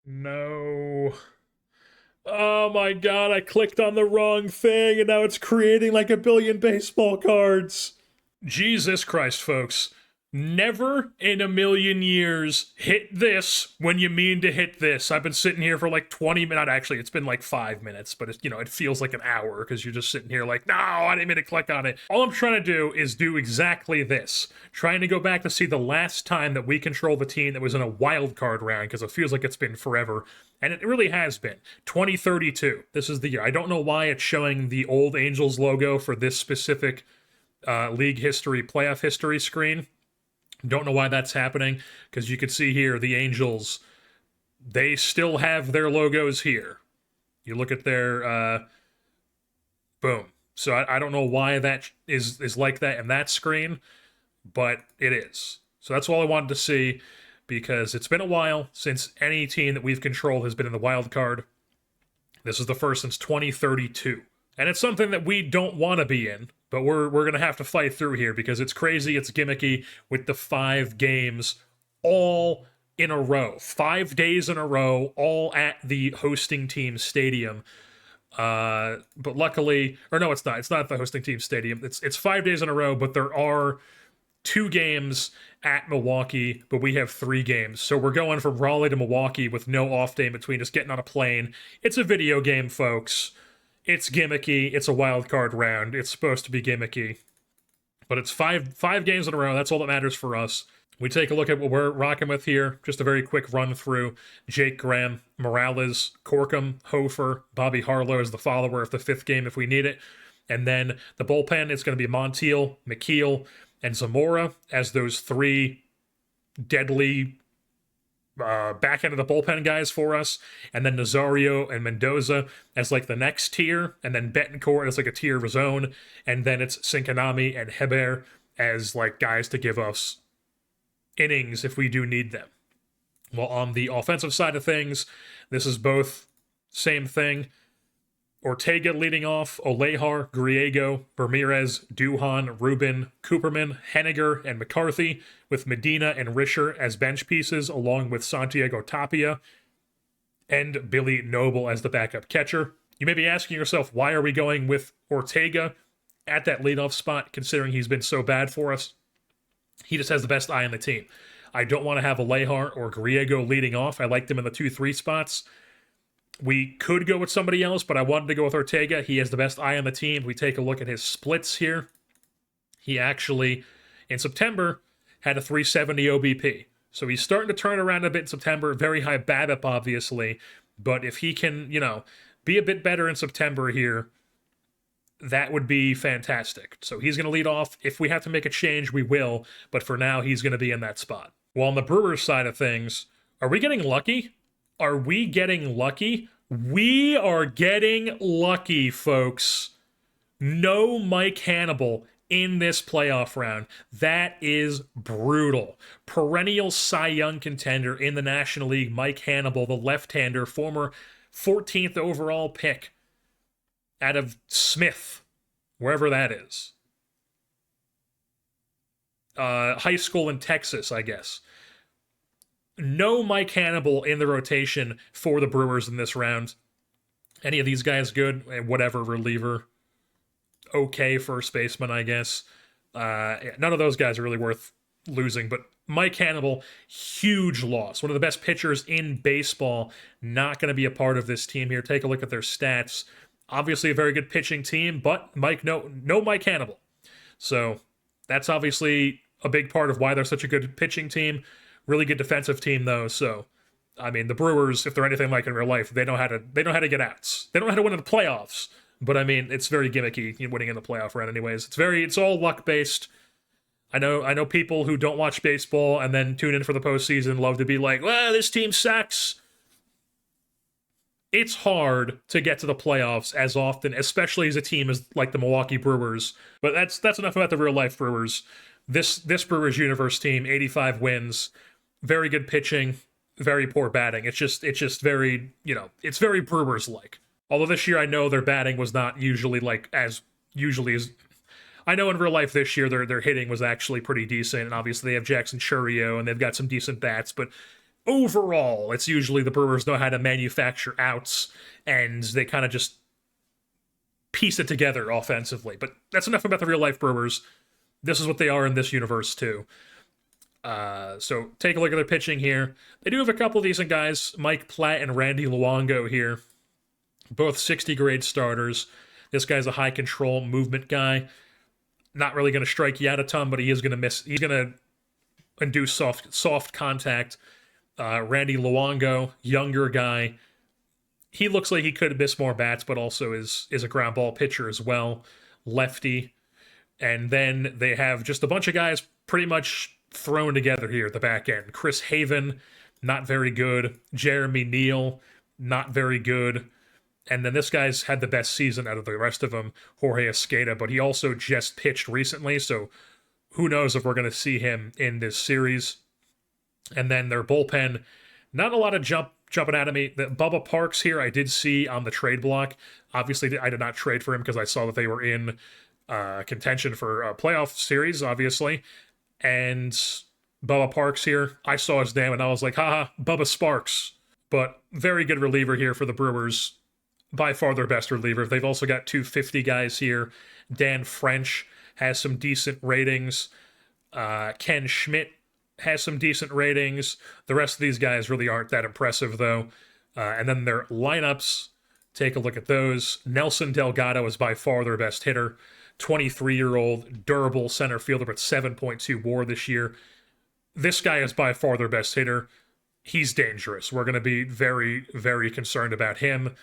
No. Oh my god, I clicked on the wrong thing and now it's creating like a billion baseball cards. Jesus Christ, folks. Never in a million years hit this when you mean to hit this. I've been sitting here for like 20 minutes. Actually, it's been like 5 minutes, but it feels like an hour because you're just sitting here like, no, I didn't mean to click on it. All I'm trying to do is do exactly this. Trying to go back to see the last time that we controlled the team that was in a wild card round because it feels like it's been forever. And it really has been. 2032. This is the year. I don't know why it's showing the old Angels logo for this specific league history, playoff history screen. Don't know why that's happening, because you can see here the Angels, they still have their logos here. You look at their, boom. So I don't know why that is like that in that screen, but it is. So that's all I wanted to see, because it's been a while since any team that we've controlled has been in the wild card. This is the first since 2032. And it's something that we don't want to be in, but we're going to have to fight through here because it's crazy, it's gimmicky with the 5 games all in a row. 5 days in a row, all at the hosting team stadium. But luckily, or no, it's not. It's not the hosting team stadium. It's 5 days in a row, but there are 2 games at Milwaukee, but we have 3 games. So we're going from Raleigh to Milwaukee with no off day in between, just getting on a plane. It's a video game, folks. It's gimmicky. It's a wild card round. It's supposed to be gimmicky. But it's five games in a row. That's all that matters for us. We take a look at what we're rocking with here. Just a very quick run through. Jake Graham, Morales, Corkum, Hofer, Bobby Harlow is the follower of the 5th game if we need it. And then the bullpen, it's going to be Montiel, McKeel, and Zamora as those 3 deadly back end of the bullpen guys for us, and then Nazario and Mendoza as like the next tier, and then Betancourt as like a tier of his own, and then it's Sinkanami and Heber as like guys to give us innings if we do need them. Well, on the offensive side of things, this is both same thing. Ortega leading off, Olejar, Griego, Ramirez, Duhan, Rubin, Cooperman, Henniger, and McCarthy, with Medina and Risher as bench pieces, along with Santiago Tapia and Billy Noble as the backup catcher. You may be asking yourself, why are we going with Ortega at that leadoff spot, considering he's been so bad for us? He just has the best eye on the team. I don't want to have Olejar or Griego leading off. I like them in the 2-3 spots. We could go with somebody else, but I wanted to go with Ortega. He has the best eye on the team. If we take a look at his splits here, he actually, in September, had a 370 OBP. So he's starting to turn around a bit in September. Very high BABIP, obviously. But if he can, be a bit better in September here, that would be fantastic. So he's going to lead off. If we have to make a change, we will. But for now, he's going to be in that spot. Well, on the Brewers side of things, are we getting lucky? Are we getting lucky? We are getting lucky, folks. No Mike Hannibal in this playoff round. That is brutal. Perennial Cy Young contender in the National League, Mike Hannibal, the left-hander, former 14th overall pick out of Smith, wherever that is. High school in Texas, I guess. No Mike Hannibal in the rotation for the Brewers in this round. Any of these guys good? Whatever, reliever. Okay, first baseman, I guess. None of those guys are really worth losing, but Mike Hannibal, huge loss. One of the best pitchers in baseball, not going to be a part of this team here. Take a look at their stats. Obviously a very good pitching team, but no Mike Hannibal. So that's obviously a big part of why they're such a good pitching team. Really good defensive team, though. So, I mean, the Brewers, if they're anything like in real life, they know how to get outs. They don't know how to win in the playoffs. But I mean, it's very gimmicky winning in the playoff round, anyways. It's all luck based. I know people who don't watch baseball and then tune in for the postseason love to be like, well, this team sucks. It's hard to get to the playoffs as often, especially as a team as like the Milwaukee Brewers. But that's enough about the real life Brewers. This Brewers universe team, 85 wins. Very good pitching, very poor batting. It's just very, it's very Brewers-like. Although this year I know their batting was not usually like as usually as I know in real life this year their hitting was actually pretty decent, and obviously they have Jackson Churio and they've got some decent bats, but overall, it's usually the Brewers know how to manufacture outs, and they kind of just piece it together offensively. But that's enough about the real life Brewers. This is what they are in this universe, too. So take a look at their pitching here. They do have a couple decent guys, Mike Platt and Randy Luongo here. Both 60 grade starters. This guy's a high control movement guy. Not really going to strike you out a ton, but he is going to miss. He's going to induce soft contact. Randy Luongo, younger guy. He looks like he could miss more bats, but also is a ground ball pitcher as well. Lefty. And then they have just a bunch of guys pretty much thrown together here at the back end. Chris Haven, not very good. Jeremy Neal, not very good. And then this guy's had the best season out of the rest of them, Jorge Escada, but he also just pitched recently, so who knows if we're going to see him in this series. And then their bullpen, not a lot of jumping out at me. The Bubba Parks here I did see on the trade block. Obviously, I did not trade for him because I saw that they were in contention for a playoff series, obviously. And Bubba Parks here, I saw his name and I was like, haha, Bubba Sparks. But very good reliever here for the Brewers. By far their best reliever. They've also got 250 guys here. Dan French has some decent ratings. Ken Schmidt has some decent ratings. The rest of these guys really aren't that impressive, though. And then their lineups, take a look at those. Nelson Delgado is by far their best hitter. 23-year-old durable center fielder with 7.2 WAR this year. This guy is by far their best hitter. He's dangerous. We're going to be very, very concerned about him.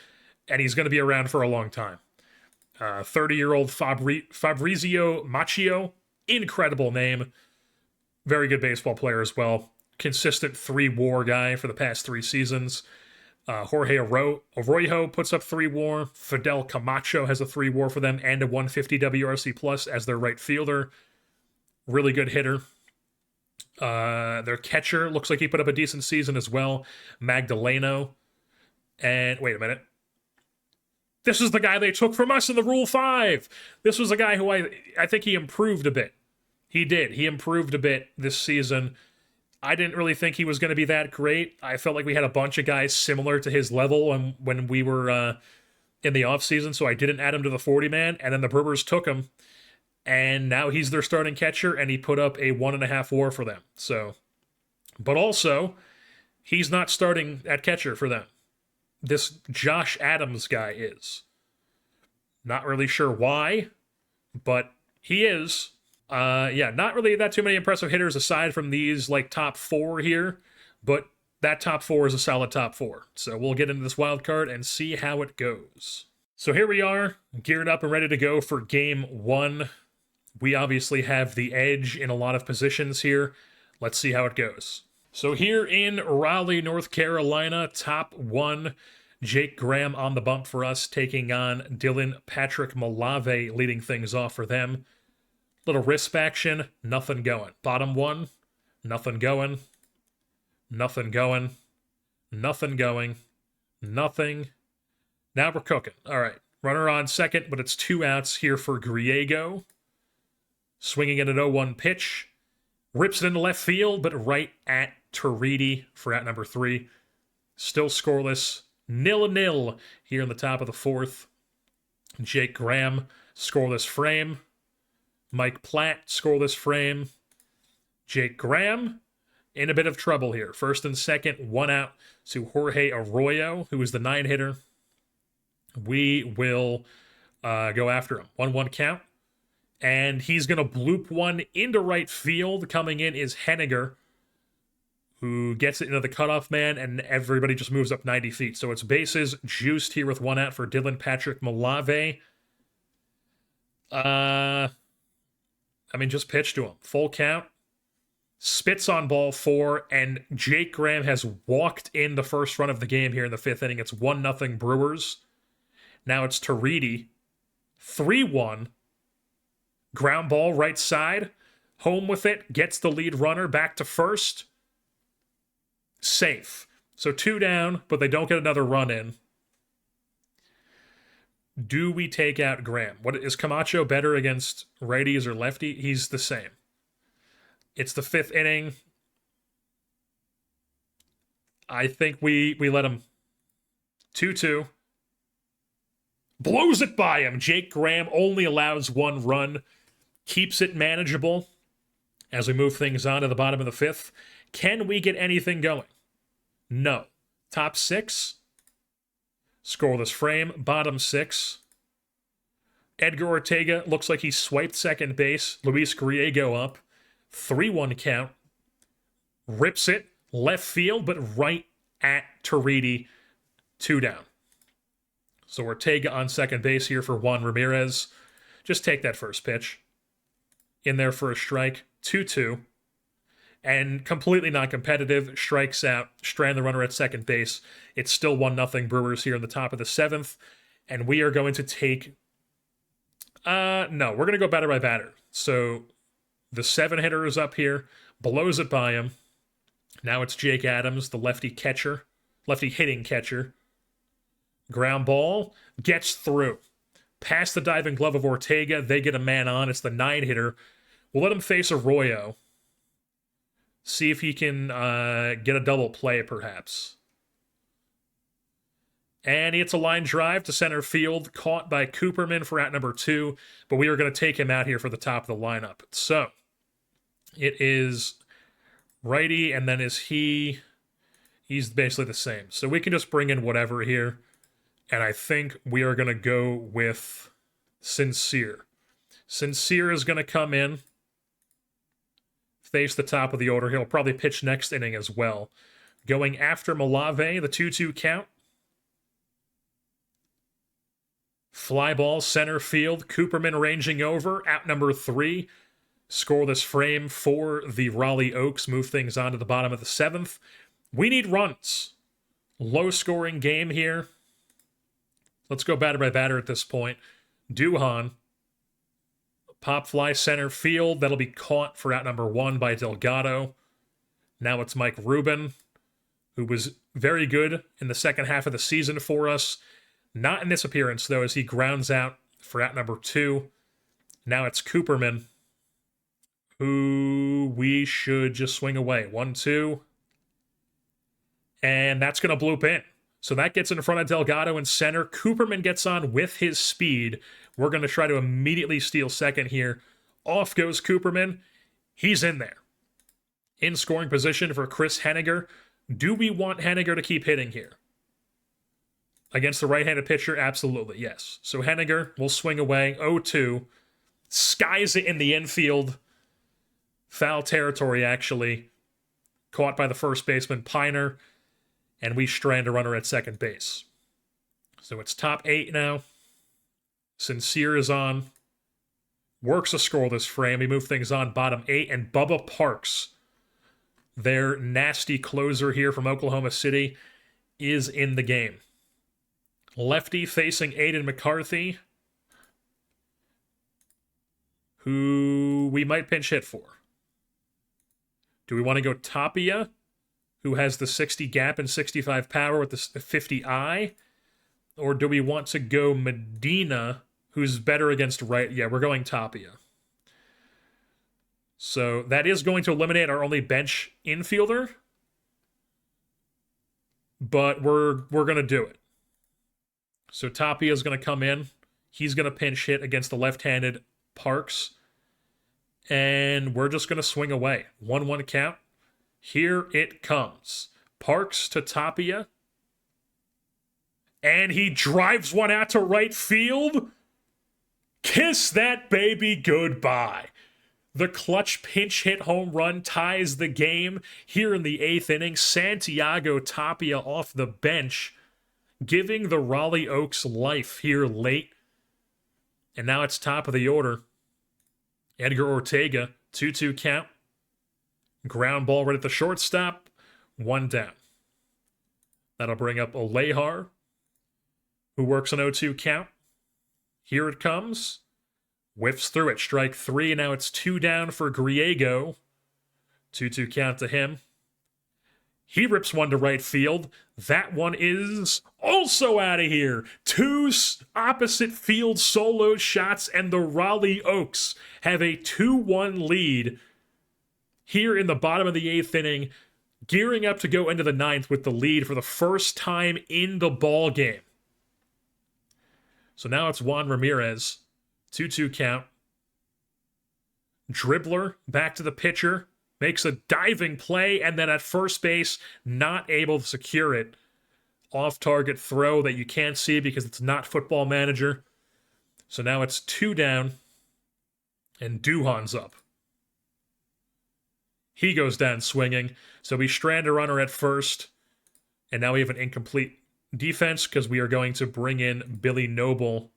And he's going to be around for a long time. 30-year-old Fabrizio Macchio, incredible name. Very good baseball player as well. Consistent 3 WAR guy for the past 3 seasons. Jorge Arroyo puts up 3 WAR. Fidel Camacho has a 3 WAR for them and a 150 WRC plus as their right fielder. Really good hitter. Their catcher looks like he put up a decent season as well. Magdaleno. And wait a minute. This is the guy they took from us in the Rule 5. This was a guy who I think he improved a bit. He did. He improved a bit this season. I didn't really think he was going to be that great. I felt like we had a bunch of guys similar to his level when we were in the offseason, so I didn't add him to the 40-man, and then the Brewers took him, and now he's their starting catcher, and he put up a 1.5 WAR for them. So, but also, he's not starting at catcher for them. This Josh Adams guy is. Not really sure why, but he is. Yeah, not really that too many impressive hitters aside from these like top 4 here, but that top 4 is a solid top 4. So we'll get into this wild card and see how it goes. So here we are, geared up and ready to go for game 1. We obviously have the edge in a lot of positions here. Let's see how it goes. So here in Raleigh, North Carolina, top 1, Jake Graham on the bump for us, taking on Dylan Patrick Malave, leading things off for them. Little wrist action, nothing going. Bottom 1, nothing going. Nothing going. Nothing going. Nothing. Now we're cooking. All right, runner on second, but it's 2 outs here for Griego. Swinging in an 0-1 pitch. Rips it into left field, but right at Turidi for out number 3. Still scoreless. 0-0 here in the top of the 4th. Jake Graham, scoreless frame. Mike Platt, scoreless frame. Jake Graham in a bit of trouble here. First and second, 1 out to Jorge Arroyo, who is the 9-hitter. We will go after him. 1-1 count. And he's going to bloop one into right field. Coming in is Henniger, who gets it into the cutoff man, and everybody just moves up 90 feet. So it's bases juiced here with 1 out for Dylan Patrick Malave. Just pitch to him. Full count. Spits on ball 4, and Jake Graham has walked in the first run of the game here in the 5th inning. It's 1-0 Brewers. Now it's Turidi. 3-1. Ground ball right side. Home with it. Gets the lead runner back to first. Safe. So 2 down, but they don't get another run in. Do we take out Graham? What is Camacho better against righties or lefty? He's the same. It's the 5th inning. I think we let him 2-2. Blows it by him. Jake Graham only allows 1 run. Keeps it manageable as we move things on to the bottom of the 5th. Can we get anything going? No. Top 6. Scoreless frame. Bottom 6. Edgar Ortega looks like he swiped second base. Luis Griego up. 3-1 count. Rips it. Left field, but right at Toriti. 2 down. So Ortega on second base here for Juan Ramirez. Just take that first pitch. In there for a strike. 2-2. And completely non-competitive. Strikes out. Strand the runner at second base. It's still 1-0 Brewers here in the top of the 7th. And we are going to take... no, we're going to go batter by batter. So the 7-hitter is up here. Blows it by him. Now it's Jake Adams, the lefty catcher. Lefty hitting catcher. Ground ball. Gets through. Past the diving glove of Ortega. They get a man on. It's the 9-hitter. We'll let him face Arroyo. See if he can get a double play, perhaps. And he hits a line drive to center field, caught by Cooperman for out number 2, but we are going to take him out here for the top of the lineup. So, it is righty, and then he's basically the same. So we can just bring in whatever here, and I think we are going to go with Sincere. Sincere is going to come in, face the top of the order. He'll probably pitch next inning as well. Going after Malave, the 2-2 count. Fly ball, center field. Cooperman ranging over. Out number 3. Scoreless frame for the Raleigh Oaks. Move things on to the bottom of the 7th. We need runs. Low-scoring game here. Let's go batter by batter at this point. Duhan. Pop fly center field. That'll be caught for out number 1 by Delgado. Now it's Mike Rubin, who was very good in the second half of the season for us. Not in this appearance, though, as he grounds out for out number 2. Now it's Cooperman, who we should just swing away. 1-2. And that's going to bloop in. So that gets in front of Delgado in center. Cooperman gets on with his speed. We're going to try to immediately steal second here. Off goes Cooperman. He's in there. In scoring position for Chris Henniger. Do we want Henniger to keep hitting here? Against the right-handed pitcher? Absolutely, yes. So Henniger will swing away. 0-2. Skies it in the infield. Foul territory, actually. Caught by the first baseman, Piner. And we strand a runner at second base. So it's top 8 now. Sincere is on. Works a scoreless frame. We move things on bottom 8. And Bubba Parks, their nasty closer here from Oklahoma City, is in the game. Lefty facing Aiden McCarthy, who we might pinch hit for. Do we want to go Tapia, who has the 60 gap and 65 power with the 50 eye? Or do we want to go Medina, who's better against right? Yeah, we're going Tapia. So that is going to eliminate our only bench infielder. But we're going to do it. So Tapia is going to come in. He's going to pinch hit against the left-handed Parks. And we're just going to swing away. 1-1 count. Here it comes. Parks to Tapia. And he drives one out to right field. Kiss that baby goodbye. The clutch pinch hit home run ties the game here in the 8th inning. Santiago Tapia off the bench, giving the Raleigh Oaks life here late. And now it's top of the order. Edgar Ortega, 2-2 count. Ground ball right at the shortstop. 1 down. That'll bring up Olehar, who works an 0-2 count. Here it comes. Whiffs through it. Strike 3. Now it's 2 down for Griego. 2-2 count to him. He rips one to right field. That one is also out of here. 2 opposite field solo shots, and the Raleigh Oaks have a 2-1 lead here in the bottom of the 8th inning. gearing up to go into the ninth with the lead for the first time in the ball game. So now it's Juan Ramirez. 2-2 count. Dribbler back to the pitcher. Makes a diving play, and then at first base, not able to secure it. Off-target throw that you can't see because it's not Football Manager. So now it's 2 down, and Duhan's up. He goes down swinging, so we strand a runner at first, and now we have an incomplete defense because we are going to bring in Billy Noble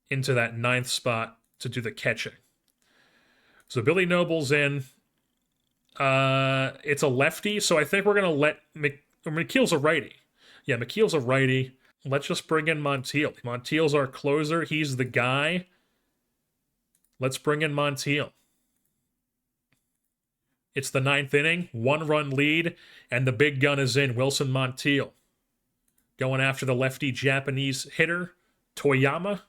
into that ninth spot to do the catching. So Billy Noble's in. It's a lefty, so I think we're going to let McKeel's a righty. Yeah, McKeel's a righty. Let's just bring in Montiel. Montiel's our closer. He's the guy. Let's bring in Montiel. It's the ninth inning, 1-run lead, and the big gun is in, Wilson Montiel. Going after the lefty Japanese hitter, Toyama.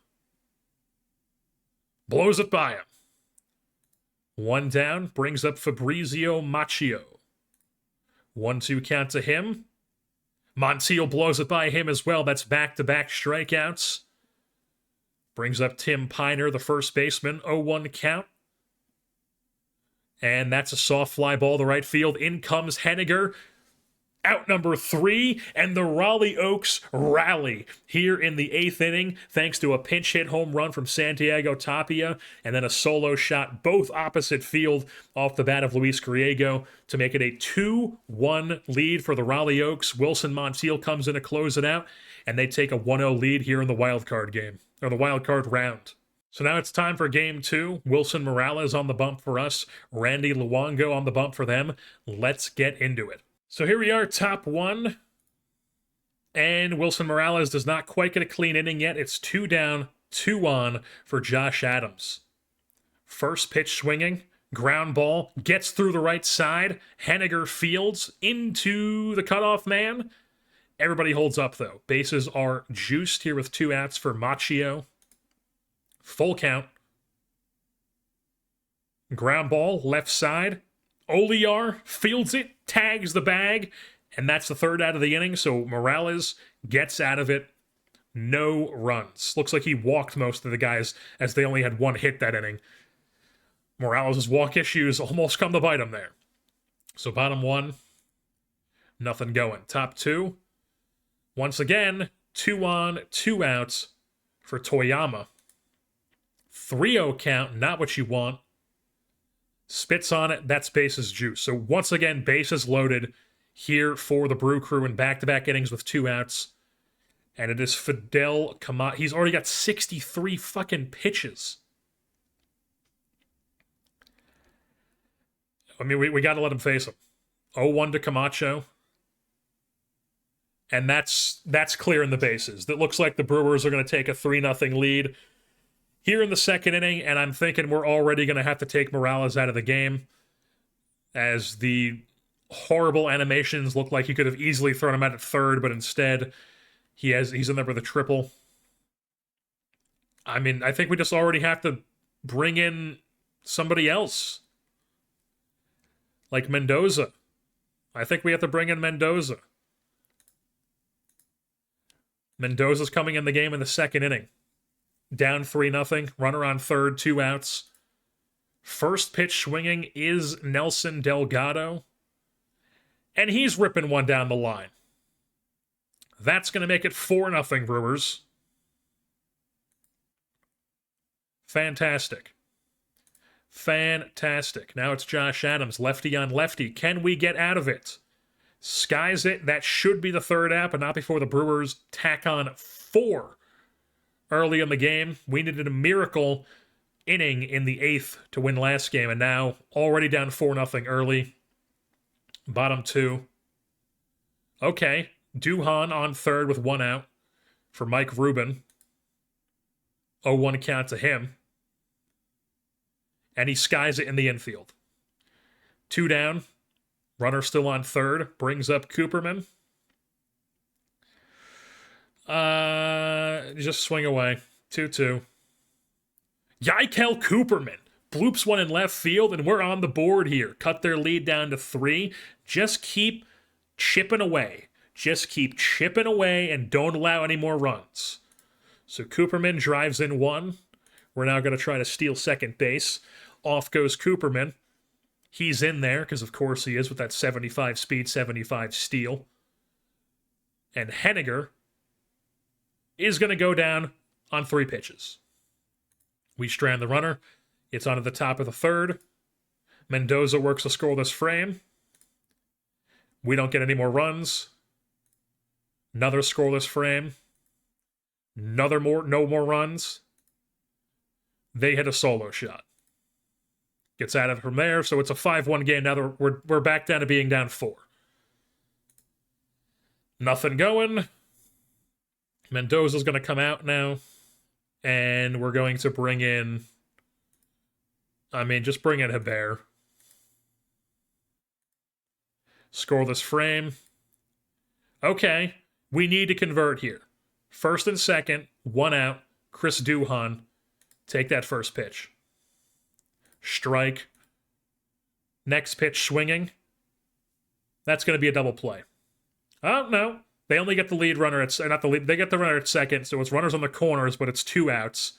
Blows it by him. 1 down, brings up Fabrizio Macchio. 1-2 count to him. Montiel blows it by him as well. That's back-to-back strikeouts. Brings up Tim Piner, the first baseman. 0-1 count. And that's a soft fly ball to right field. In comes Henniger. Out number 3, and the Raleigh Oaks rally here in the 8th inning thanks to a pinch hit home run from Santiago Tapia and then a solo shot both opposite field off the bat of Luis Griego to make it a 2-1 lead for the Raleigh Oaks. Wilson Montiel comes in to close it out, and they take a 1-0 lead here in the wild card game, or the wild card round. So now it's time for game 2. Wilson Morales on the bump for us, Randy Luongo on the bump for them. Let's get into it. So here we are, top 1. And Wilson Morales does not quite get a clean inning yet. It's 2 down, 2 on for Josh Adams. First pitch swinging, ground ball, gets through the right side. Henniger fields into the cutoff man. Everybody holds up, though. Bases are juiced here with 2 outs for Macchio. Full count. Ground ball, left side. Oliar fields it, tags the bag, and that's the 3rd out of the inning, so Morales gets out of it. No runs. Looks like he walked most of the guys as they only had 1 hit that inning. Morales' walk issues almost come to bite him there. So bottom 1, nothing going. Top 2, once again, 2 on, 2 outs for Toyama. 3-0 count, not what you want. Spits on it, that's bases juice. So once again, bases loaded here for the Brew Crew in back-to-back innings with 2 outs. And it is Fidel Camacho. He's already got 63 fucking pitches. I mean, we got to let him face him. 0-1 to Camacho. And that's clear in the bases. That looks like the Brewers are going to take a 3-0 lead here in the 2nd inning, and I'm thinking we're already going to have to take Morales out of the game as the horrible animations look like he could have easily thrown him out at 3rd, but instead he's in there with a triple. I mean, I think we just already have to bring in somebody else. Like Mendoza. I think we have to bring in Mendoza. Mendoza's coming in the game in the 2nd inning. Down 3-0, runner on 3rd, 2 outs. First pitch swinging is Nelson Delgado. And he's ripping one down the line. That's going to make it 4-0 Brewers. Fantastic. Fantastic. Now it's Josh Adams, lefty on lefty. Can we get out of it? Skies it. That should be the 3rd out, but not before the Brewers tack on 4 early in the game. We needed a miracle inning in the 8th to win last game, and now already down 4-0 early. Bottom 2. Okay. Duhan on 3rd with 1 out for Mike Rubin. 0-1 count to him. And he skies it in the infield. 2 down. Runner still on 3rd. Brings up Cooperman. Just swing away. 2-2. Yaikel Cooperman bloops one in left field, and we're on the board here. Cut their lead down to 3. Just keep chipping away. Just keep chipping away and don't allow any more runs. So Cooperman drives in 1. We're now going to try to steal second base. Off goes Cooperman. He's in there, because of course he is, with that 75 speed, 75 steal. And Henniger is going to go down on 3 pitches. We strand the runner. It's onto the top of the 3rd. Mendoza works a scoreless frame. We don't get any more runs. Another scoreless frame. No more runs. They hit a solo shot. Gets out of from there, so it's a 5-1 game. Now we're back down to being down 4. Nothing going. Mendoza's going to come out now. And we're going to bring in... just bring in Hebert. Scoreless frame. Okay, we need to convert here. 1st and 2nd, 1 out. Chris Duhon. Take that first pitch. Strike. Next pitch swinging. That's going to be a double play. Oh, no. They only get the lead runner at... Not the lead. They get the runner at 2nd, so it's runners on the corners, but it's 2 outs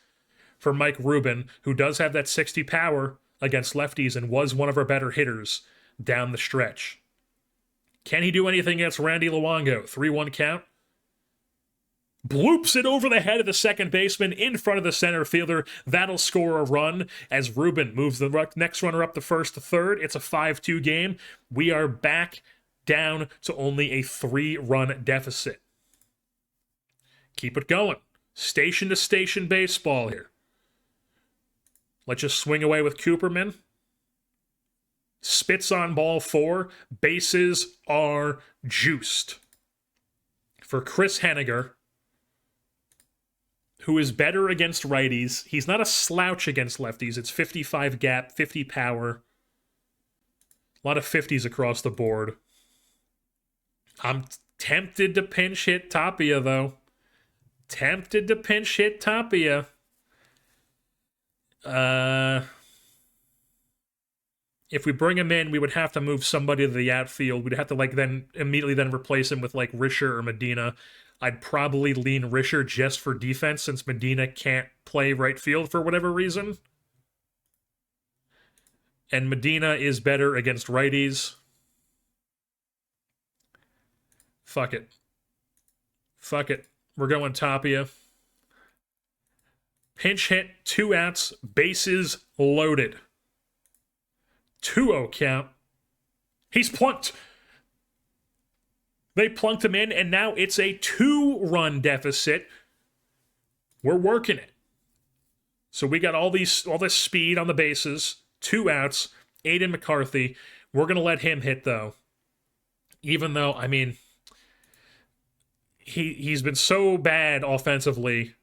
for Mike Rubin, who does have that 60 power against lefties and was one of our better hitters down the stretch. Can he do anything against Randy Luongo? 3-1 count. Bloops it over the head of the second baseman in front of the center fielder. That'll score a run as Rubin moves the next runner up to 1st to 3rd. It's a 5-2 game. We are back down to only a 3-run deficit. Keep it going. Station to station baseball here. Let's just swing away with Cooperman. Spits on ball 4. Bases are juiced. For Chris Henniger, who is better against righties. He's not a slouch against lefties. It's 55 gap, 50 power. A lot of 50s across the board. I'm tempted to pinch hit Tapia, though. Tempted to pinch hit Tapia. If we bring him in, we would have to move somebody to the outfield. We'd have to then immediately replace him with Risher or Medina. I'd probably lean Risher just for defense since Medina can't play right field for whatever reason. And Medina is better against righties. Fuck it. We're going Tapia. Pinch hit, 2 outs, bases loaded. 2-0 count. He's plunked. They plunked him in, and now it's a 2-run deficit. We're working it. So we got all this speed on the bases, 2 outs, Aiden McCarthy. We're going to let him hit, though. Even though, he's been so bad offensively.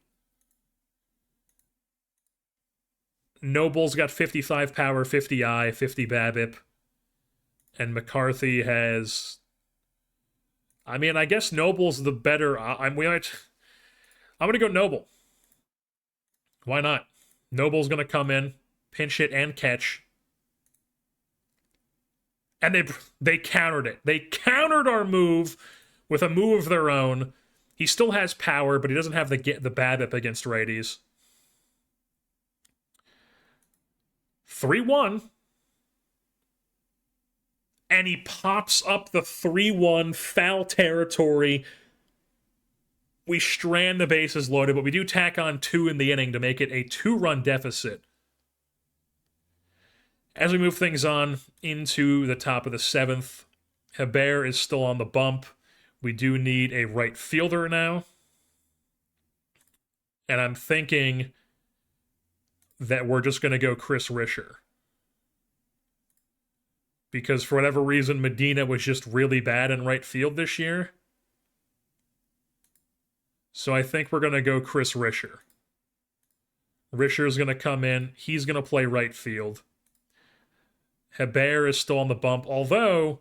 Noble's got 55 power, 50 I, 50 BABIP. And McCarthy has... I guess Noble's the better... I'm going to go Noble. Why not? Noble's going to come in, pinch hit and catch. And they countered it. They countered our move with a move of their own. He still has power, but he doesn't have the BABIP against righties. 3-1. And he pops up the 3-1 foul territory. We strand the bases loaded, but we do tack on 2 in the inning to make it a 2-run deficit. As we move things on into the top of the 7th, Hebert is still on the bump. We do need a right fielder now. And I'm thinking that we're just going to go Chris Risher. Because for whatever reason, Medina was just really bad in right field this year. So I think we're going to go Chris Risher. Risher's going to come in. He's going to play right field. Hebert is still on the bump, although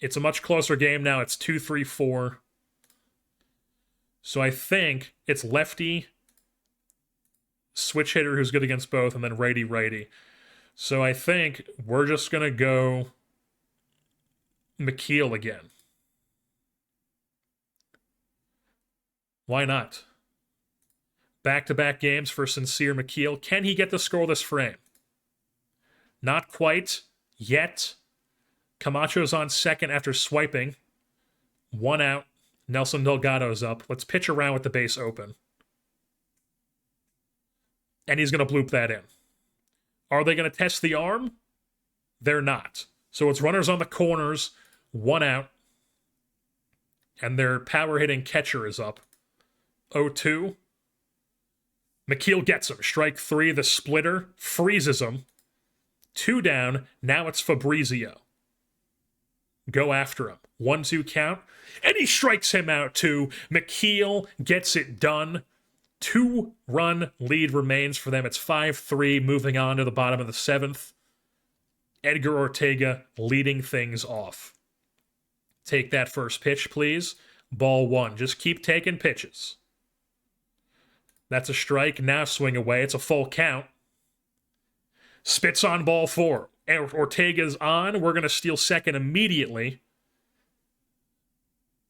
it's a much closer game now. It's 2-3-4. So I think it's lefty, switch hitter who's good against both, and then righty-righty. So I think we're just going to go McKeel again. Why not? Back-to-back games for Sincere McKeel. Can he get the scoreless frame? Not quite yet. Camacho's on second after swiping. 1 out. Nelson Delgado's up. Let's pitch around with the base open. And he's going to bloop that in. Are they going to test the arm? They're not. So it's runners on the corners, 1 out. And their power-hitting catcher is up. 0-2. McKeel gets him. Strike 3, the splitter. Freezes him. 2 down. Now it's Fabrizio. Go after him. 1-2 count. And he strikes him out too. McKeel gets it done. 2-run lead remains for them. It's 5-3, moving on to the bottom of the 7th. Edgar Ortega leading things off. Take that first pitch, please. Ball 1. Just keep taking pitches. That's a strike. Now swing away. It's a full count. Spits on ball 4. Ortega's on. We're going to steal second immediately.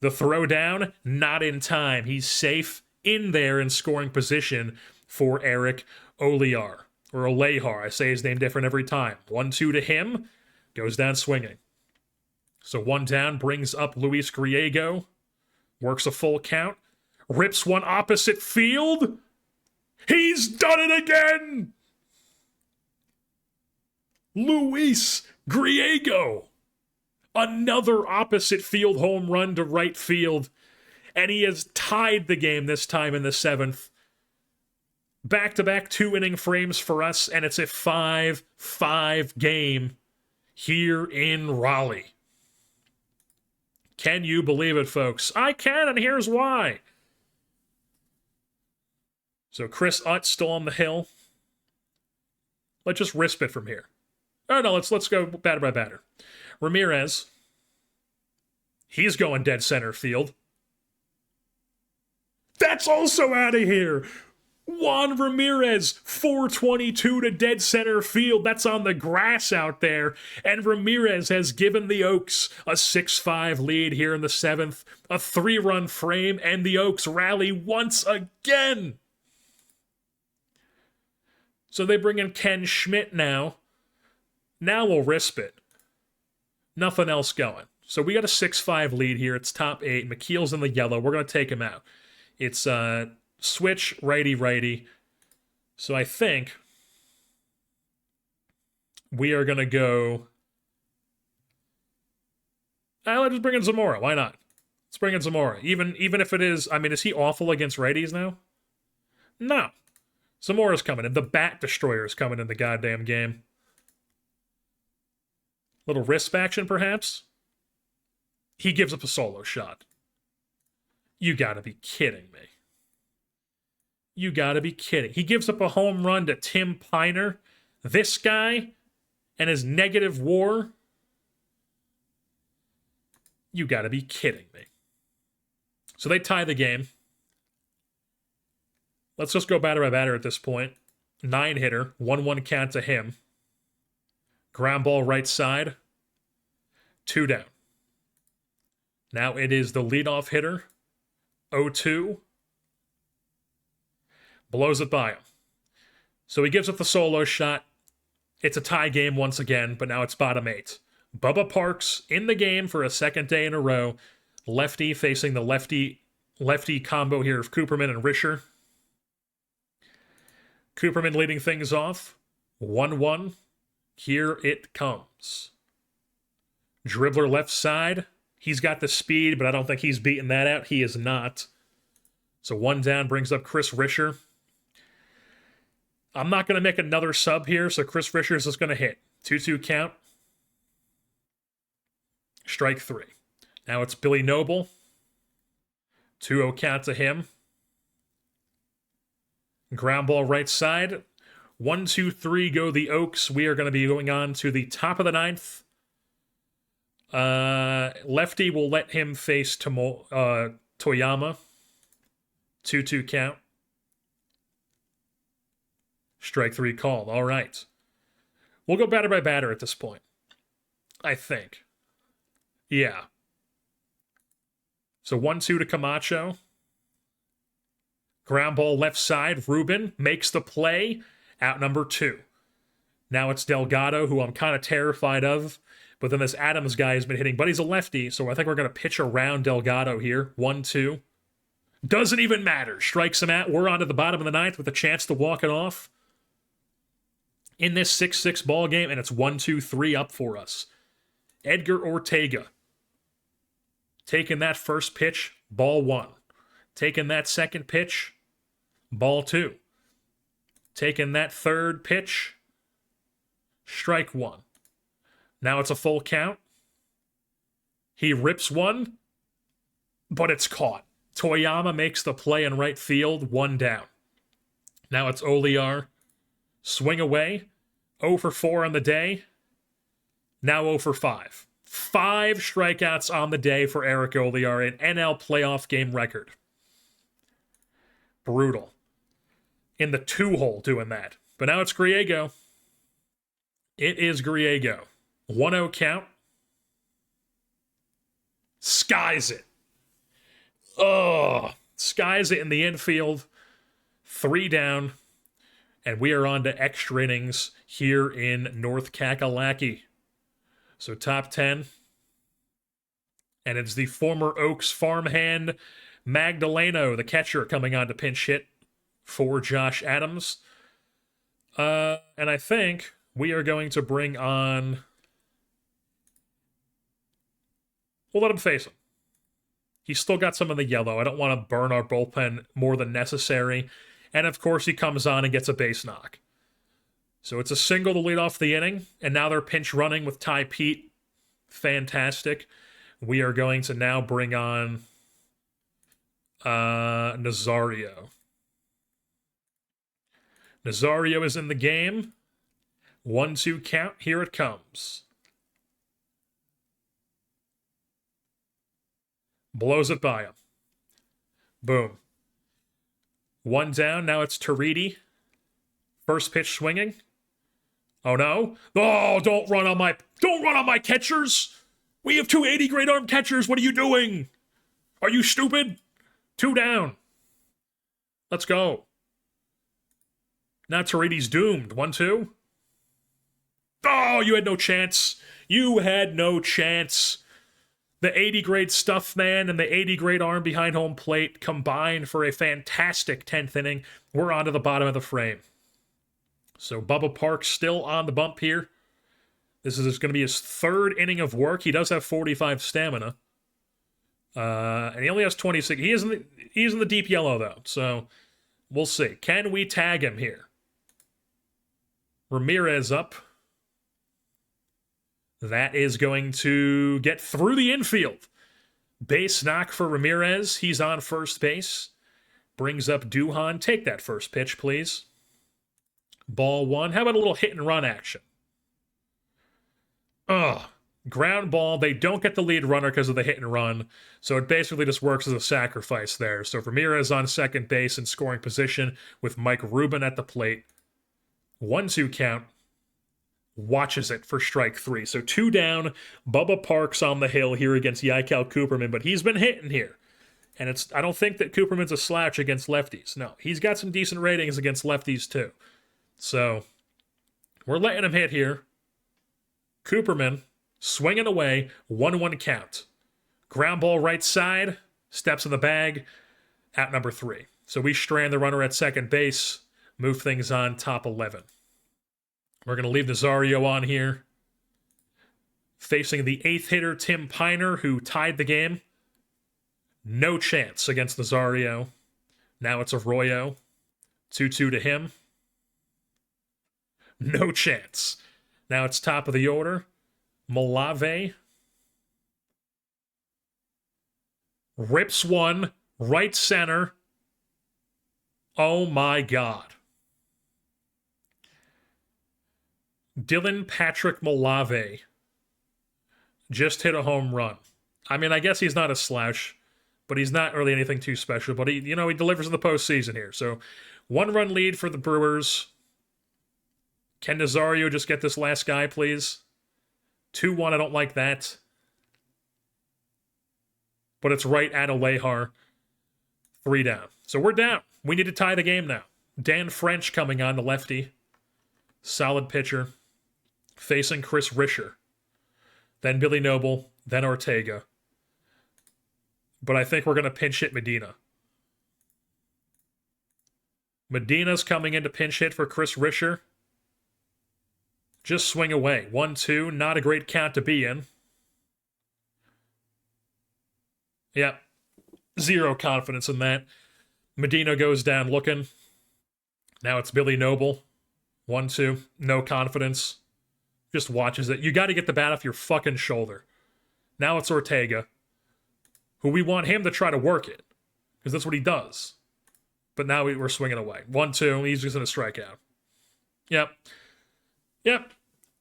The throw down, not in time. He's safe in there in scoring position for Eric Olear. Or Olehar. I say his name different every time. 1-2 to him. Goes down swinging. So 1 down brings up Luis Griego. Works a full count. Rips one opposite field. He's done it again! Luis Griego. Another opposite field home run to right field. And he has tied the game this time in the 7th. Back-to-back 2-inning frames for us, and it's a 5-5 game here in Raleigh. Can you believe it, folks? I can, and here's why. So Chris Utt still on the hill. Let's just risp it from here. Oh, no, let's go batter by batter. Ramirez. He's going dead center field. That's also out of here. Juan Ramirez, 422 to dead center field. That's on the grass out there. And Ramirez has given the Oaks a 6-5 lead here in the 7th. A 3-run frame, and the Oaks rally once again. So they bring in Ken Schmidt now. Now we'll risp it. Nothing else going. So we got a 6-5 lead here. It's top 8. McKeel's in the yellow. We're going to take him out. It's switch, righty. So I think we are going to go... let's just bring in Zamora. Why not? Let's bring in Zamora. Even if it is... I mean, is he awful against righties now? No. Zamora's coming in. The Bat Destroyer is coming in the goddamn game. Little wrist action, perhaps? He gives up a solo shot. You gotta be kidding me. You gotta be kidding. He gives up a home run to Tim Piner. This guy and his negative WAR. You gotta be kidding me. So they tie the game. Let's just go batter by batter at this point. 9-hitter, 1-1 count to him. Ground ball right side. 2 down. Now it is the leadoff hitter. 0-2. Blows it by him. So he gives up the solo shot. It's a tie game once again, but now it's bottom 8. Bubba Parks in the game for a second day in a row. Lefty facing the lefty combo here of Cooperman and Risher. Cooperman leading things off. 1-1. Here it comes. Dribbler left side. He's got the speed, but I don't think he's beating that out. He is not. So 1 down brings up Chris Risher. I'm not going to make another sub here, so Chris Risher is just going to hit. 2-2 count. Strike 3. Now it's Billy Noble. 2-0 count to him. Ground ball right side. 1-2-3 go the Oaks. We are going to be going on to the top of the 9th. Lefty will let him face Toyama. 2-2 count. Strike 3 called. All right. We'll go batter by batter at this point, I think. Yeah. So 1-2 to Camacho. Ground ball left side. Ruben makes the play. Out number 2. Now it's Delgado, who I'm kind of terrified of. But then this Adams guy has been hitting. But he's a lefty, so I think we're going to pitch around Delgado here. 1-2. Doesn't even matter. Strikes him out. We're on to the bottom of the 9th with a chance to walk it off in this 6-6 ball game, and it's 1-2-3 up for us. Edgar Ortega taking that first pitch, ball 1. Taking that second pitch, ball 2. Taking that third pitch, strike 1. Now it's a full count. He rips one, but it's caught. Toyama makes the play in right field, 1 down. Now it's Oliar. Swing away. 0 for 4 on the day. Now 0 for 5. 5 strikeouts on the day for Eric Oliar, an NL playoff game record. Brutal. In the 2-hole doing that. But now it's Griego. It is Griego. 1-0 count. Skies it. Oh, skies it in the infield. 3 down. And we are on to extra innings here in North Kakalaki. So top 10. And it's the former Oaks farmhand Magdaleno, the catcher, coming on to pinch hit for Josh Adams. And I think we are going to bring on... We'll let him face him. He's still got some of the yellow. I don't want to burn our bullpen more than necessary. And of course, he comes on and gets a base knock. So it's a single to lead off the inning. And now they're pinch running with Ty Pete. Fantastic. We are going to now bring on Nazario. Nazario is in the game. 1-2 count. Here it comes. Blows it by him. Boom. 1 down. Now it's Tariti. First pitch swinging. Oh no. Oh, don't run on my catchers. We have 2 80 grade arm catchers. What are you doing? Are you stupid? 2 down. Let's go. Now Tariti's doomed. 1-2. Oh, you had no chance. You had no chance. The 80 grade stuff man and the 80 grade arm behind home plate combined for a fantastic 10th inning. We're on to the bottom of the frame. So Bubba Park still on the bump here. This is going to be his 3rd inning of work. He does have 45 stamina. And he only has 26. He is in the deep yellow, though. So we'll see. Can we tag him here? Ramirez up. That is going to get through the infield. Base knock for Ramirez. He's on first base. Brings up Duhan. Take that first pitch, please. Ball 1. How about a little hit and run action? Ground ball. They don't get the lead runner because of the hit and run. So it basically just works as a sacrifice there. So Ramirez on second base in scoring position with Mike Rubin at the plate. 1-2 count. Watches it for strike 3. So 2 down. Bubba Park's on the hill here against Yaikal Cooperman, but he's been hitting here. And I don't think that Cooperman's a slouch against lefties. No, he's got some decent ratings against lefties too. So we're letting him hit here. Cooperman swinging away. 1-1 count. Ground ball right side. Steps in the bag. Out number 3. So we strand the runner at second base. Move things on top 11. We're going to leave Nazario on here. Facing the 8th hitter, Tim Piner, who tied the game. No chance against Nazario. Now it's Arroyo. 2-2 to him. No chance. Now it's top of the order. Malave. Rips one. Right center. Oh my God. Dylan Patrick Malave just hit a home run. I mean, I guess he's not a slouch, but he's not really anything too special. But he delivers in the postseason here. So 1-run lead for the Brewers. Can Nazario just get this last guy, please? 2-1, I don't like that. But it's right at Alejar. 3 down. So we're down. We need to tie the game now. Dan French coming on, the lefty. Solid pitcher. Facing Chris Risher. Then Billy Noble. Then Ortega. But I think we're going to pinch hit Medina. Medina's coming in to pinch hit for Chris Risher. Just swing away. 1-2. Not a great count to be in. Yep. Zero confidence in that. Medina goes down looking. Now it's Billy Noble. 1-2. No confidence. Just watches it. You got to get the bat off your fucking shoulder. Now it's Ortega, who we want him to try to work it, because that's what he does. But now we're swinging away. 1-2. He's just going to strike out. Yep.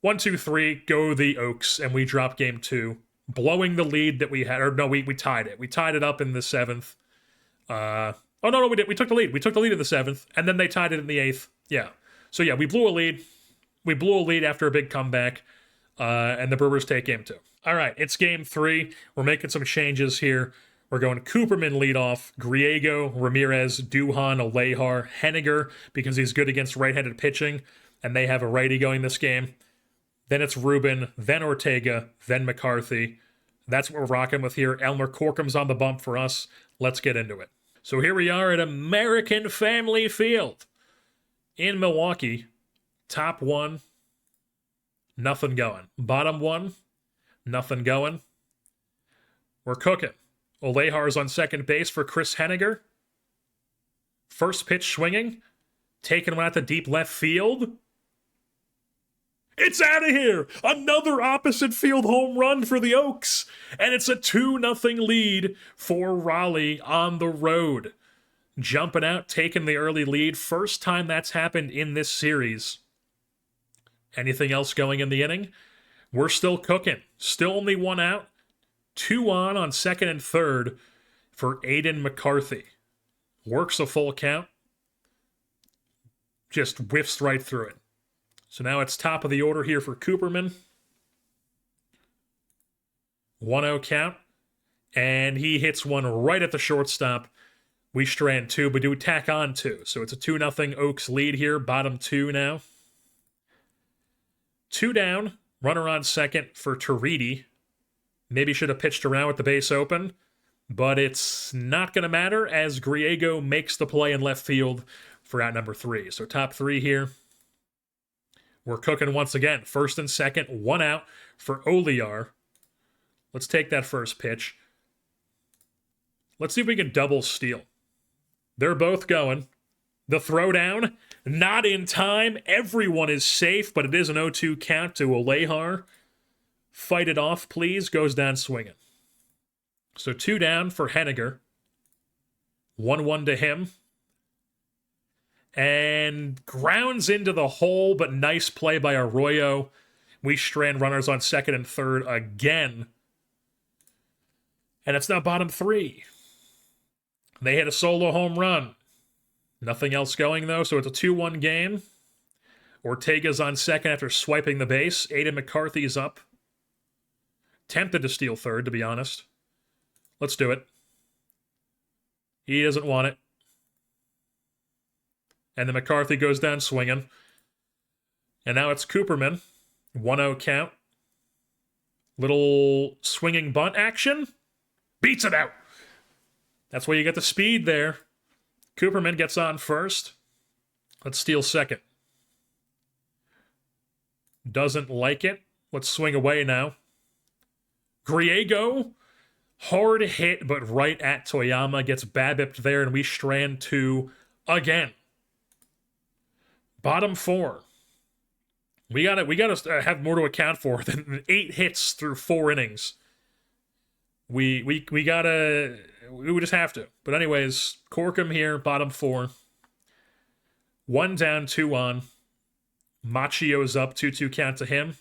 1-2-3. Go the Oaks, and we drop game 2. Blowing the lead that we had. Or no, we tied it. We tied it up in the 7th. Oh, no, we did. We took the lead. We took the lead in the 7th, and then they tied it in the 8th. Yeah. So, yeah, we blew a lead. We blew a lead after a big comeback, and the Brewers take game 2. All right, it's game 3. We're making some changes here. We're going Cooperman leadoff, Griego, Ramirez, Duhan, Alejar, Henniger, because he's good against right-handed pitching, and they have a righty going this game. Then it's Rubin, then Ortega, then McCarthy. That's what we're rocking with here. Elmer Corkham's on the bump for us. Let's get into it. So here we are at American Family Field in Milwaukee. Top 1, nothing going. Bottom 1, nothing going. We're cooking. Alejar's on second base for Chris Henniger. First pitch swinging. Taking one out to deep left field. It's out of here! Another opposite field home run for the Oaks. And it's a 2-0 lead for Raleigh on the road. Jumping out, taking the early lead. First time that's happened in this series. Anything else going in the inning? We're still cooking. Still only 1 out. 2 on second and third for Aiden McCarthy. Works a full count. Just whiffs right through it. So now it's top of the order here for Cooperman. 1-0 count. And he hits one right at the shortstop. We strand 2, but do tack on 2. So it's a 2-0 Oaks lead here. Bottom 2 now. 2 down. Runner on second for Turidi. Maybe should have pitched around with the base open. But it's not going to matter as Griego makes the play in left field for out number 3. So top 3 here. We're cooking once again. First and second, 1 out for Olear. Let's take that first pitch. Let's see if we can double steal. They're both going. The throwdown, not in time. Everyone is safe, but it is an 0-2 count to Alejar. Fight it off, please. Goes down swinging. So 2 down for Henniger. 1-1 to him. And grounds into the hole, but nice play by Arroyo. We strand runners on second and third again. And it's now bottom 3. They hit a solo home run. Nothing else going, though, so it's a 2-1 game. Ortega's on second after swiping the base. Aiden McCarthy's up. Tempted to steal third, to be honest. Let's do it. He doesn't want it. And then McCarthy goes down swinging. And now it's Cooperman. 1-0 count. Little swinging bunt action. Beats it out. That's where you get the speed there. Cooperman gets on first. Let's steal second. Doesn't like it. Let's swing away now. Griego. Hard hit, but right at Toyama. Gets BABIP'd there, and we strand 2 again. Bottom 4. We gotta have more to account for than 8 hits through 4 innings. We just have to. But anyways, Corkum here, bottom 4. 1 down, 2 on. Machio's up, 2-2 count to him.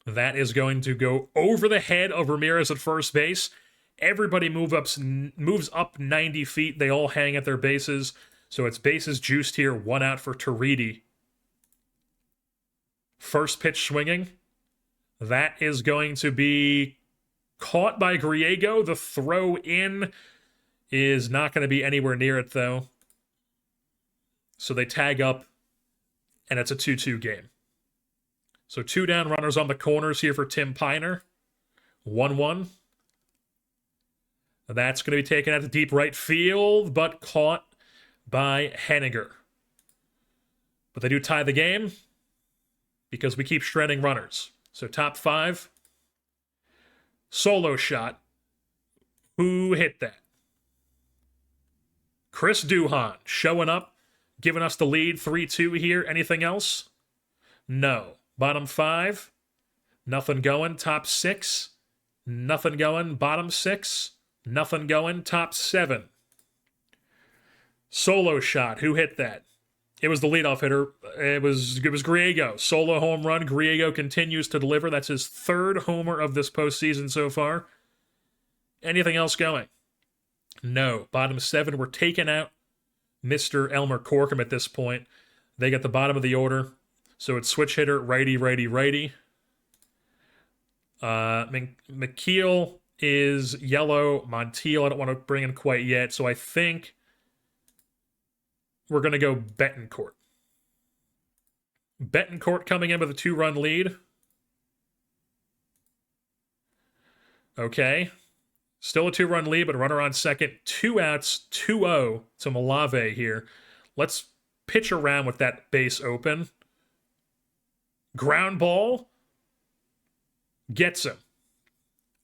That is going to go over the head of Ramirez at first base. Everybody moves up 90 feet. They all hang at their bases. So it's bases juiced here. 1 out for Turidi. First pitch swinging. That is going to be caught by Griego. The throw in is not going to be anywhere near it, though. So they tag up, and it's a 2-2 game. So 2 down runners on the corners here for Tim Piner. 1-1. That's going to be taken out to deep right field, but caught by Henniger. But they do tie the game because we keep shredding runners. So top 5. Solo shot. Who hit that? Chris Duhan showing up, giving us the lead 3-2 here. Anything else? No. Bottom 5. Nothing going. Top 6. Nothing going. Bottom 6. Nothing going. Top 7. Solo shot. Who hit that? It was the leadoff hitter. It was Griego. Solo home run. Griego continues to deliver. That's his 3rd homer of this postseason so far. Anything else going? No. Bottom 7. We're taking out Mr. Elmer Corkum at this point. They got the bottom of the order. So it's switch hitter, righty, righty, righty. McKeel is yellow. Montiel, I don't want to bring in quite yet. So I think we're going to go Betancourt. Betancourt coming in with a 2-run lead. Okay. Still a 2-run lead, but runner on second. 2 outs, 2-0 to Malave here. Let's pitch around with that base open. Ground ball. Gets him.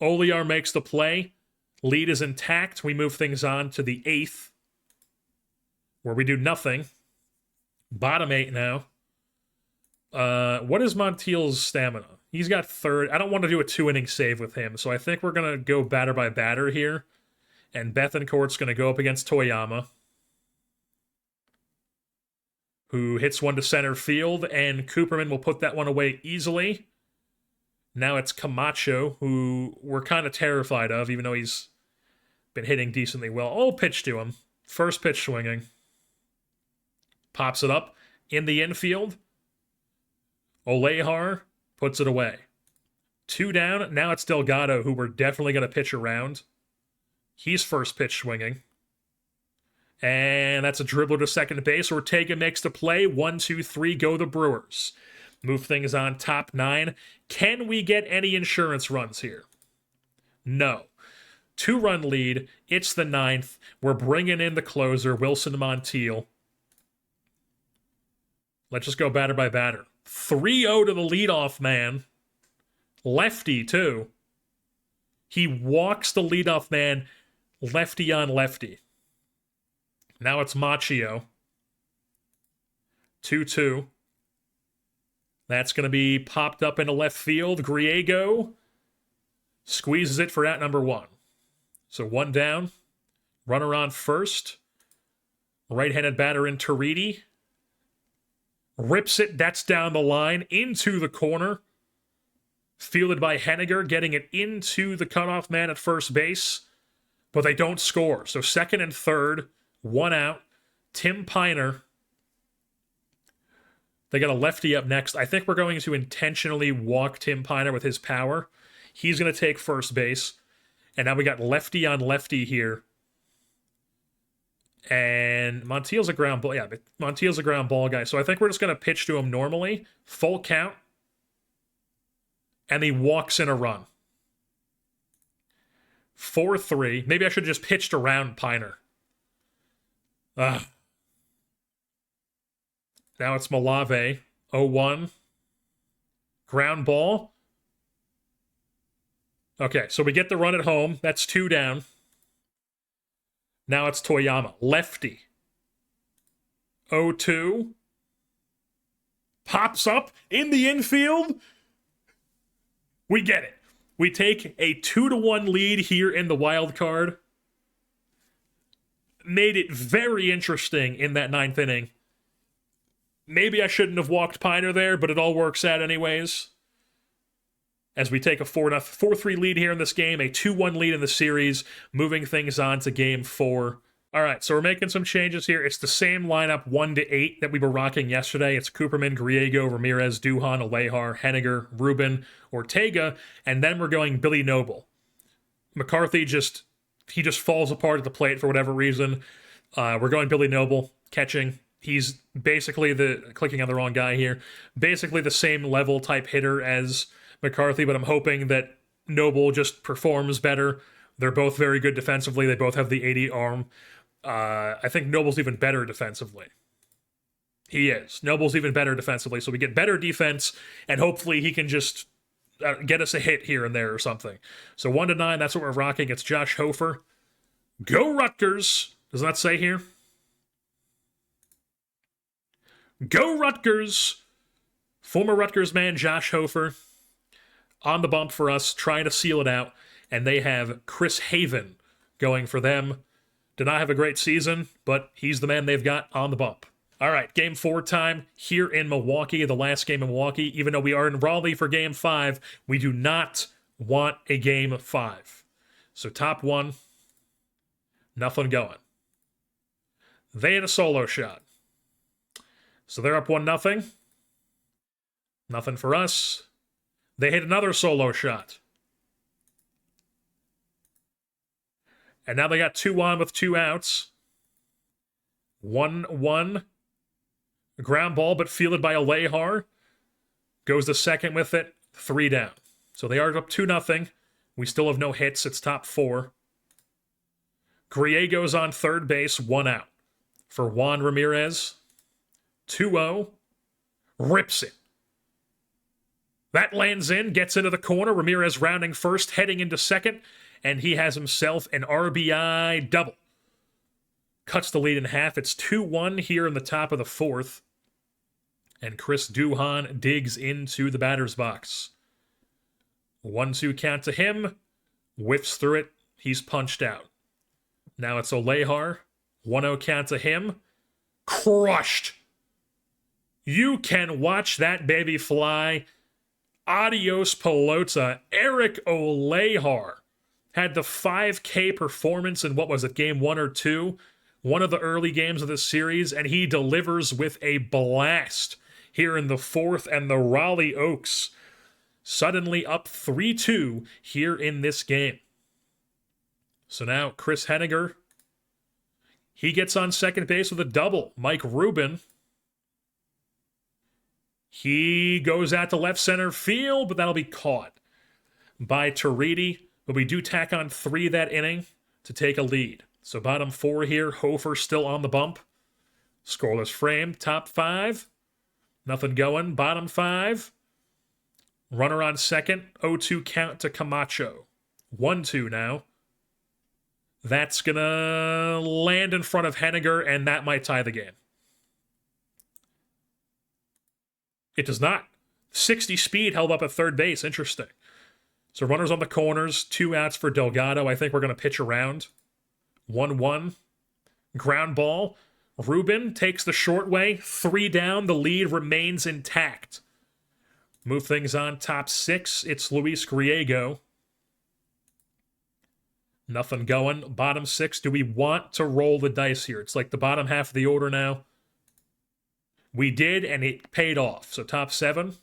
Oliar makes the play. Lead is intact. We move things on to the 8th, where we do nothing. Bottom 8 now. What is Montiel's stamina? He's got 3rd. I don't want to do a 2-inning save with him, so I think we're going to go batter by batter here. And Bethancourt's going to go up against Toyama, who hits one to center field, and Cooperman will put that one away easily. Now it's Camacho, who we're kind of terrified of, even though he's been hitting decently well. Oh, pitch to him. First pitch swinging. Pops it up in the infield. Olejar puts it away. 2 down. Now it's Delgado, who we're definitely going to pitch around. He's first pitch swinging. And that's a dribbler to second base. Ortega makes the play. 1, 2, 3, go the Brewers. Move things on top 9. Can we get any insurance runs here? No. 2-run lead. It's the 9th. We're bringing in the closer, Wilson Montiel. Let's just go batter by batter. 3-0 to the leadoff man. Lefty, too. He walks the leadoff man lefty on lefty. Now it's Machio. 2-2. That's going to be popped up into left field. Griego squeezes it for out number 1. So 1 down. Runner on first. Right-handed batter in Turidi. Rips it. That's down the line. Into the corner. Fielded by Henniger. Getting it into the cutoff man at first base. But they don't score. So second and third. 1 out. Tim Piner. They got a lefty up next. I think we're going to intentionally walk Tim Piner with his power. He's going to take first base. And now we got lefty on lefty here. And Montiel's a ground ball. Yeah, Montiel's a ground ball guy. So I think we're just going to pitch to him normally. Full count. And he walks in a run. 4-3. Maybe I should have just pitched around Piner. Ugh. Now it's Malave. 0-1. Ground ball. Okay, so we get the run at home. That's 2 down. Now it's Toyama. Lefty. 0-2. Pops up in the infield. We get it. We take a 2-1 lead here in the wild card. Made it very interesting in that 9th inning. Maybe I shouldn't have walked Piner there, but it all works out anyways. As we take a 4-3 lead here in this game, a 2-1 lead in the series, moving things on to game 4 All right, so we're making some changes here. It's the same lineup 1 to 8 that we were rocking yesterday. It's Cooperman, Griego, Ramirez, Duhan, Alejar, Henniger, Rubin, Ortega, and then we're going Billy Noble. McCarthy just falls apart at the plate for whatever reason. We're going Billy Noble, catching. He's basically clicking on the wrong guy here, basically the same level type hitter as McCarthy, but I'm hoping that Noble just performs better. They're both very good defensively. They both have the 80 arm. I think Noble's even better defensively. He is. Noble's even better defensively, so we get better defense, and hopefully he can just get us a hit here and there or something. So 1 to 9, that's what we're rocking. It's Josh Hofer. Go Rutgers! Does that say here? Go Rutgers! Former Rutgers man Josh Hofer on the bump for us, trying to seal it out. And they have Chris Haven going for them. Did not have a great season, but he's the man they've got on the bump. All right, Game 4 time here in Milwaukee, the last game in Milwaukee. Even though we are in Raleigh for Game 5, we do not want a Game 5. So top 1, nothing going. They had a solo shot. So they're up 1-0. Nothing for us. They hit another solo shot. And now they got 2 on with 2 outs. 1-1. Ground ball, but fielded by Alejar. Goes to second with it. 3 down. So they are up 2-0. We still have no hits. It's top 4. Griego's on third base. 1 out. For Juan Ramirez. 2-0. Rips it. That lands in. Gets into the corner. Ramirez rounding first. Heading into second. And he has himself an RBI double. Cuts the lead in half. It's 2-1 here in the top of the 4th. And Chris Duhan digs into the batter's box. 1-2 count to him. Whiffs through it. He's punched out. Now it's Alejar. 1-0 count to him. Crushed. You can watch that baby fly. Adios pelota. Eric Alejar had the 5K performance in, what was it, game 1 or 2? One of the early games of this series, and he delivers with a blast here in the 4th, and the Raleigh Oaks suddenly up 3-2 here in this game. So now Chris Henniger, he gets on second base with a double. Mike Rubin, he goes out to left center field, but that'll be caught by Tariti. But we do tack on 3 that inning to take a lead. So bottom 4 here, Hofer still on the bump. Scoreless frame, top 5. Nothing going, bottom 5. Runner on second, 0-2 count to Camacho. 1-2 now. That's going to land in front of Henniger, and that might tie the game. It does not. 60 speed held up at third base. Interesting. So runners on the corners, 2 outs for Delgado. I think we're going to pitch around. 1-1. Ground ball. Rubin takes the short way. 3 down. The lead remains intact. Move things on. Top 6. It's Luis Griego. Nothing going. Bottom 6. Do we want to roll the dice here? It's like the bottom half of the order now. We did, and it paid off. So top 7.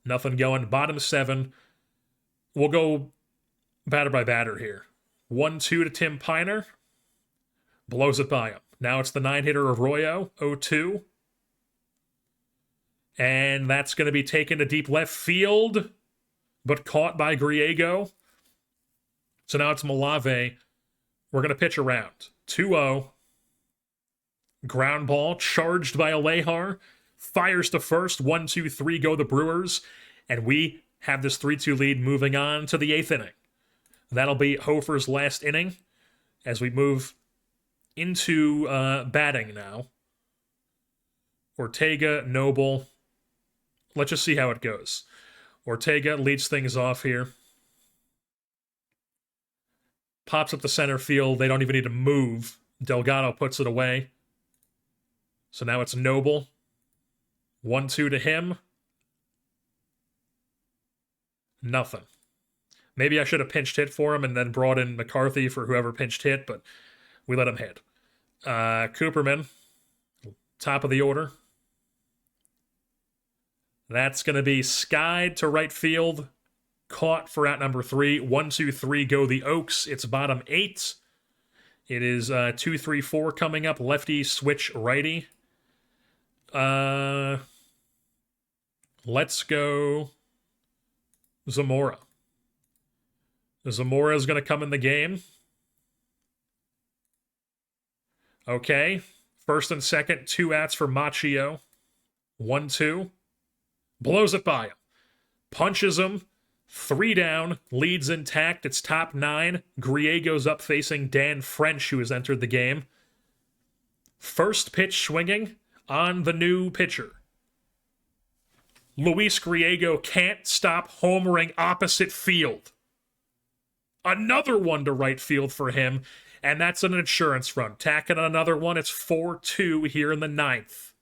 Nothing going. Bottom 7. We'll go batter by batter here. 1-2 to Tim Piner. Blows it by him. Now it's the 9-hitter Arroyo. 0-2. And that's going to be taken to deep left field, but caught by Griego. So now it's Malave. We're going to pitch around. 2-0. Ground ball charged by Alejar. Fires to first. 1-2-3 go the Brewers. And we have this 3-2 lead moving on to the 8th inning. That'll be Hofer's last inning as we move into batting now. Ortega, Noble. Let's just see how it goes. Ortega leads things off here. Pops up the center field. They don't even need to move. Delgado puts it away. So now it's Noble. 1-2 to him. Nothing. Maybe I should have pinched hit for him and then brought in McCarthy for whoever pinched hit, but We let him hit. Cooperman, top of the order. That's going to be skied to right field. Caught for out number 3. 1, 2, 3 go the Oaks. It's bottom 8. It is 2, 3, 4 coming up. Lefty, switch, righty. Let's go Zamora. Zamora is going to come in the game. Okay. First and second, 2 outs for Machio. 1, 2. Blows it by him. Punches him. 3 down. Leads intact. It's top 9. Griego's up facing Dan French, who has entered the game. First pitch swinging on the new pitcher. Luis Griego can't stop homering opposite field. Another one to right field for him, and that's an insurance front. Tacking on another one, it's 4-2 here in the 9th.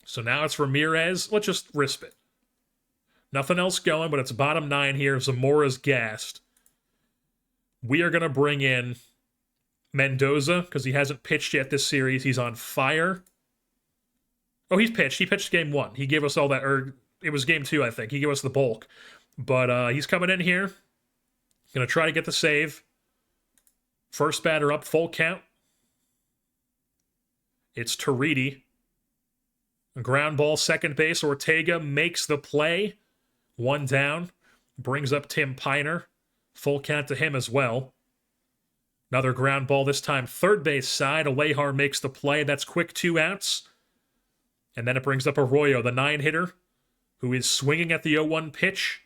So now it's Ramirez. Let's just risk it. Nothing else going, but it's bottom 9 here. Zamora's gassed. We are going to bring in Mendoza, because he hasn't pitched yet this series. He's on fire. Oh, he's pitched. He pitched game 1. He gave us all that, or it was game 2, I think. He gave us the bulk. But he's coming in here. Going to try to get the save. First batter up, full count. It's Turidi. A ground ball, second base. Ortega makes the play. 1 down. Brings up Tim Piner. Full count to him as well. Another ground ball, this time third base side. Alejar makes the play. That's quick 2 outs. And then it brings up Arroyo, the 9-hitter, who is swinging at the 0-1 pitch.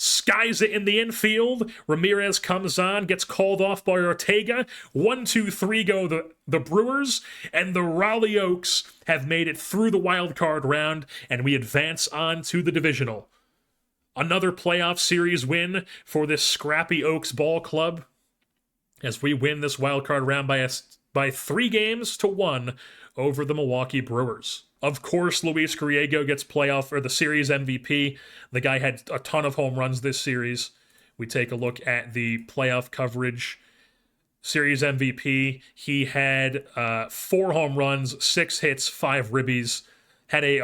Skies it in the infield. Ramirez comes on, gets called off by Ortega. 1, 2, 3 go the Brewers, and the Raleigh Oaks have made it through the wild card round, and we advance on to the divisional. Another playoff series win for this scrappy Oaks ball club as we win this wild card round by 3-1 over the Milwaukee Brewers. Of course, Luis Griego gets playoff or the series MVP. The guy had a ton of home runs this series. We take a look at the playoff coverage. Series MVP, he had 4 home runs, 6 hits, 5 ribbies. Had a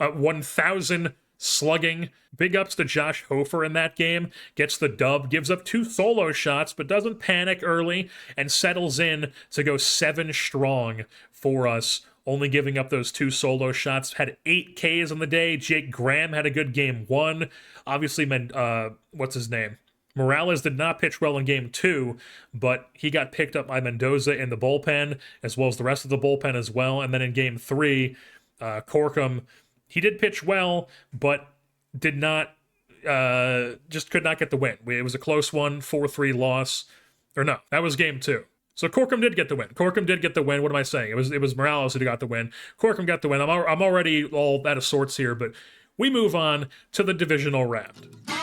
1,000 slugging. Big ups to Josh Hofer in that game. Gets the dub, gives up 2 solo shots, but doesn't panic early and settles in to go 7 strong for us. Only giving up those 2 solo shots. Had 8 Ks on the day. Jake Graham had a good game 1. Obviously, what's his name? Morales did not pitch well in game 2, but he got picked up by Mendoza in the bullpen, as well as the rest of the bullpen as well. And then in game 3, Corkum, he did pitch well, but did not, just could not get the win. It was a close one, 4-3 loss. Or no, that was game 2. So Corkum did get the win. Corkum did get the win. What am I saying? It was Morales who got the win. Corkum got the win. I'm already all out of sorts here, but we move on to the divisional round.